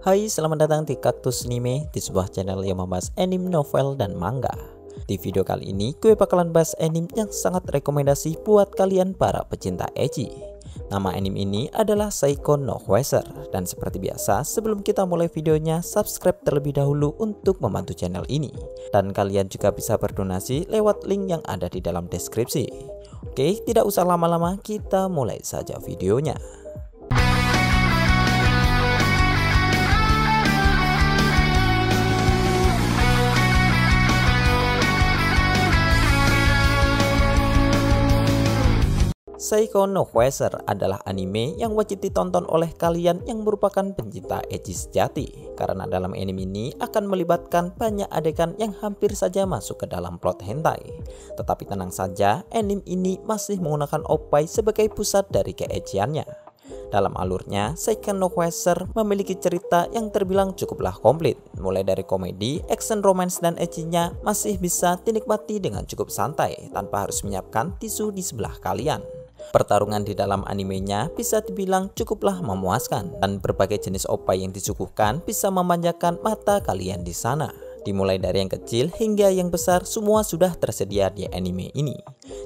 Hai, selamat datang di Kaktus Anime, di sebuah channel yang membahas anime, novel, dan manga. Di video kali ini, gue bakalan bahas anime yang sangat rekomendasi buat kalian para pecinta ecchi. Nama anime ini adalah Seiko no Hueser. Dan seperti biasa, sebelum kita mulai videonya, subscribe terlebih dahulu untuk membantu channel ini. Dan kalian juga bisa berdonasi lewat link yang ada di dalam deskripsi. Oke, tidak usah lama-lama, kita mulai saja videonya. Seiko no Hueser adalah anime yang wajib ditonton oleh kalian yang merupakan pencinta ecchi sejati. Karena dalam anime ini akan melibatkan banyak adegan yang hampir saja masuk ke dalam plot hentai. Tetapi tenang saja, anime ini masih menggunakan oppai sebagai pusat dari keecchiannya. Dalam alurnya, Seiko no Hueser memiliki cerita yang terbilang cukuplah komplit. Mulai dari komedi, action, romance, dan ecchinya masih bisa dinikmati dengan cukup santai tanpa harus menyiapkan tisu di sebelah kalian. Pertarungan di dalam animenya bisa dibilang cukuplah memuaskan, dan berbagai jenis oppai yang disuguhkan bisa memanjakan mata kalian di sana. Dimulai dari yang kecil hingga yang besar, semua sudah tersedia di anime ini.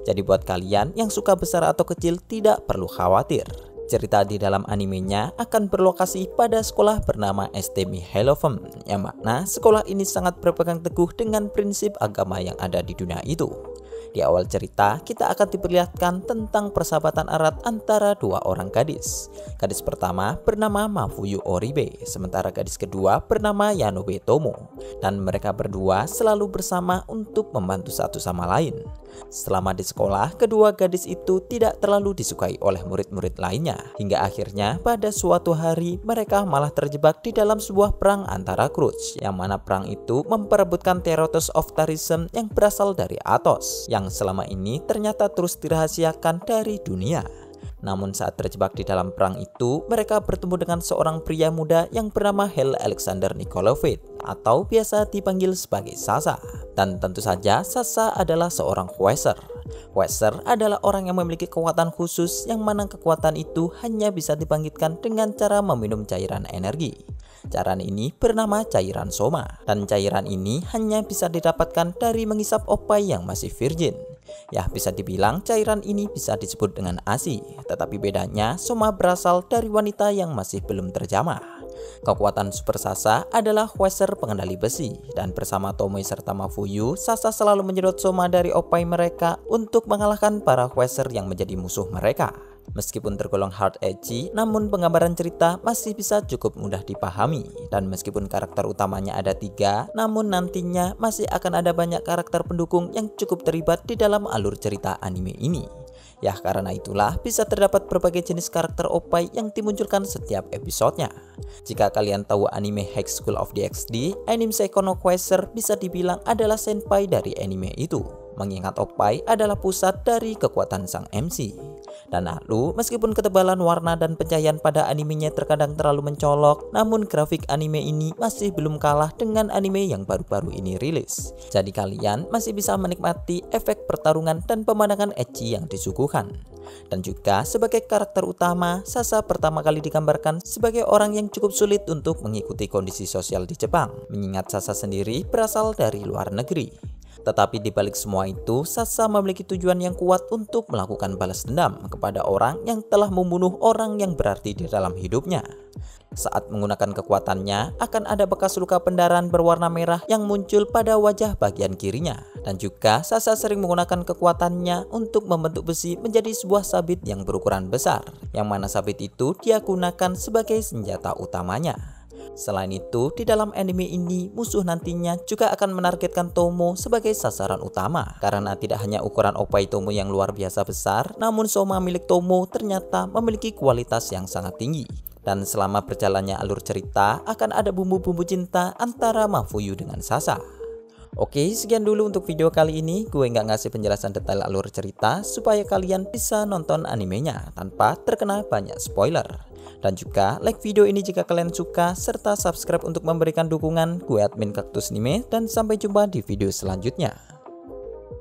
Jadi buat kalian yang suka besar atau kecil tidak perlu khawatir. Cerita di dalam animenya akan berlokasi pada sekolah bernama ST Mihailofem, yang makna sekolah ini sangat berpegang teguh dengan prinsip agama yang ada di dunia itu. Di awal cerita, kita akan diperlihatkan tentang persahabatan erat antara dua orang gadis. Gadis pertama bernama Mafuyu Oribe, sementara gadis kedua bernama Yanobe Tomo. Dan mereka berdua selalu bersama untuk membantu satu sama lain. Selama di sekolah, kedua gadis itu tidak terlalu disukai oleh murid-murid lainnya. Hingga akhirnya pada suatu hari mereka malah terjebak di dalam sebuah perang antara Crutch, yang mana perang itu memperebutkan Therotos of Tarism yang berasal dari Athos, yang selama ini ternyata terus dirahasiakan dari dunia. Namun saat terjebak di dalam perang itu, mereka bertemu dengan seorang pria muda yang bernama Hel Alexander Nikolovich, atau biasa dipanggil sebagai Sasa. Dan tentu saja Sasa adalah seorang Hueser. Hueser adalah orang yang memiliki kekuatan khusus, yang mana kekuatan itu hanya bisa dibangkitkan dengan cara meminum cairan energi. Cairan ini bernama cairan soma, dan cairan ini hanya bisa didapatkan dari mengisap oppai yang masih virgin. Ya, bisa dibilang cairan ini bisa disebut dengan ASI, tetapi bedanya soma berasal dari wanita yang masih belum terjamah. Kekuatan Super Sasa adalah Hueser pengendali besi, dan bersama Tomoe serta Mafuyu, Sasa selalu menyedot soma dari oppai mereka untuk mengalahkan para Hueser yang menjadi musuh mereka. Meskipun tergolong hard ecchi, namun penggambaran cerita masih bisa cukup mudah dipahami. Dan meskipun karakter utamanya ada 3, namun nantinya masih akan ada banyak karakter pendukung yang cukup terlibat di dalam alur cerita anime ini. Ya, karena itulah bisa terdapat berbagai jenis karakter oppai yang dimunculkan setiap episodenya. Jika kalian tahu anime High School of the DxD, anime Seiko no Hueser bisa dibilang adalah senpai dari anime itu, mengingat oppai adalah pusat dari kekuatan sang MC. Dan lalu, meskipun ketebalan warna dan pencahayaan pada animenya terkadang terlalu mencolok, namun grafik anime ini masih belum kalah dengan anime yang baru-baru ini rilis. Jadi kalian masih bisa menikmati efek pertarungan dan pemandangan ecchi yang disuguhkan. Dan juga sebagai karakter utama, Sasa pertama kali digambarkan sebagai orang yang cukup sulit untuk mengikuti kondisi sosial di Jepang, mengingat Sasa sendiri berasal dari luar negeri. Tetapi dibalik semua itu, Sasa memiliki tujuan yang kuat untuk melakukan balas dendam kepada orang yang telah membunuh orang yang berarti di dalam hidupnya. Saat menggunakan kekuatannya, akan ada bekas luka pendarahan berwarna merah yang muncul pada wajah bagian kirinya. Dan juga Sasa sering menggunakan kekuatannya untuk membentuk besi menjadi sebuah sabit yang berukuran besar, yang mana sabit itu dia gunakan sebagai senjata utamanya. Selain itu, di dalam anime ini, musuh nantinya juga akan menargetkan Tomo sebagai sasaran utama. Karena tidak hanya ukuran oppai Tomo yang luar biasa besar, namun soma milik Tomo ternyata memiliki kualitas yang sangat tinggi. Dan selama berjalannya alur cerita, akan ada bumbu-bumbu cinta antara Mafuyu dengan Sasa. Oke, sekian dulu untuk video kali ini. Gue nggak ngasih penjelasan detail alur cerita supaya kalian bisa nonton animenya tanpa terkena banyak spoiler. Dan juga like video ini jika kalian suka, serta subscribe untuk memberikan dukungan. Gue admin Kaktus Anime, dan sampai jumpa di video selanjutnya.